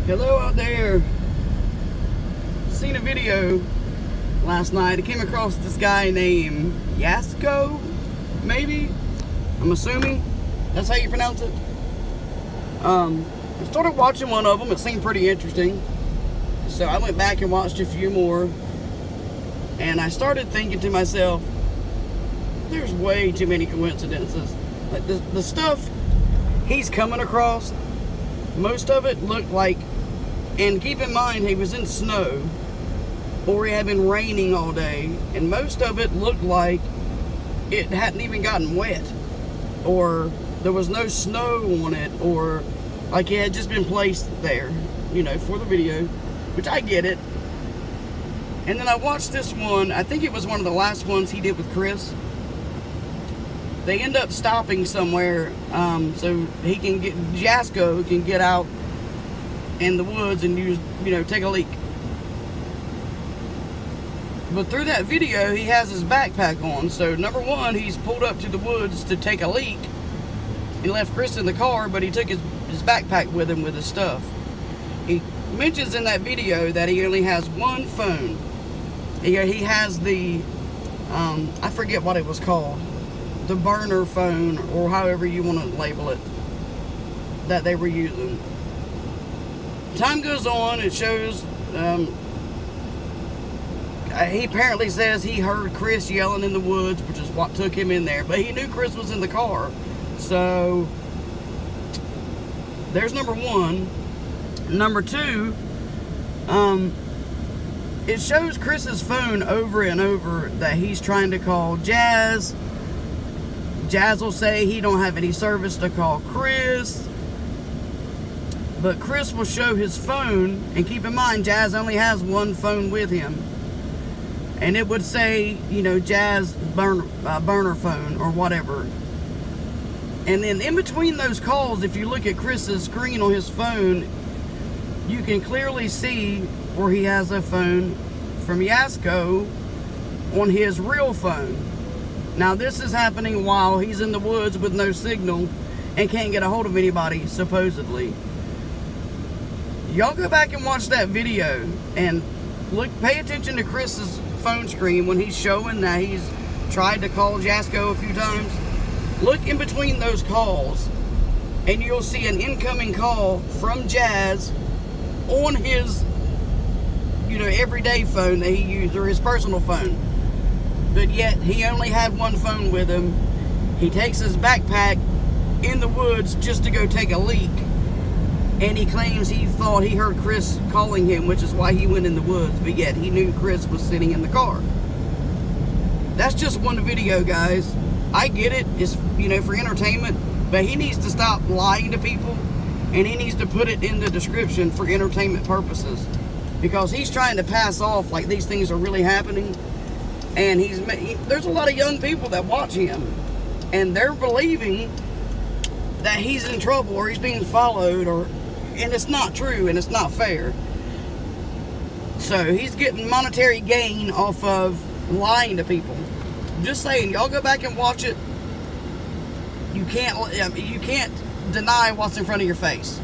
Hello out there. Seen a video last night. I came across this guy named Jasko, maybe? I'm assuming that's how you pronounce it. I started watching one of them. It seemed pretty interesting. So I went back and watched a few more. And I started thinking to myself, there's way too many coincidences. Like the stuff he's coming across, most of it looked like, and keep in mind he was in snow, or it had been raining all day, and most of it looked like it hadn't even gotten wet, or there was no snow on it, or like it had just been placed there, you know, for the video, which I get it. And then I watched this one. I think it was one of the last ones he did with Chris. They end up stopping somewhere so he can get, Jasko can get out in the woods and use, you know, take a leak. But through that video, he has his backpack on. So number one, he's pulled up to the woods to take a leak. He left Chris in the car, but he took his backpack with him with his stuff. He mentions in that video that he only has one phone. He has the, I forget what it was called, the burner phone, or however you want to label it, that they were using. Time goes on, it shows, he apparently says he heard Chris yelling in the woods, which is what took him in there, but he knew Chris was in the car. So there's number one. Number two, it shows Chris's phone over and over that he's trying to call Jazz. Jazz will say he don't have any service to call Chris. But Chris will show his phone, and keep in mind, Jazz only has one phone with him. And it would say, you know, Jazz burner phone or whatever. And then in between those calls, if you look at Chris's screen on his phone, you can clearly see where he has a phone from Jasko on his real phone. Now this is happening while he's in the woods with no signal and can't get a hold of anybody, supposedly. Y'all go back and watch that video and pay attention to Chris's phone screen when he's showing that he's tried to call Jasko a few times. Look in between those calls and you'll see an incoming call from Jazz on his, you know, everyday phone that he used, or his personal phone. But yet he only had one phone with him. He takes his backpack in the woods just to go take a leak, and he claims he thought he heard Chris calling him, which is why he went in the woods, but yet he knew Chris was sitting in the car. That's just one video, guys. I get it, it's, you know, for entertainment, but he needs to stop lying to people, and he needs to put it in the description for entertainment purposes, because he's trying to pass off like these things are really happening. And there's a lot of young people that watch him, and they're believing that he's in trouble or he's being followed, and it's not true and it's not fair. So he's getting monetary gain off of lying to people. Just saying, y'all go back and watch it. You can't deny what's in front of your face.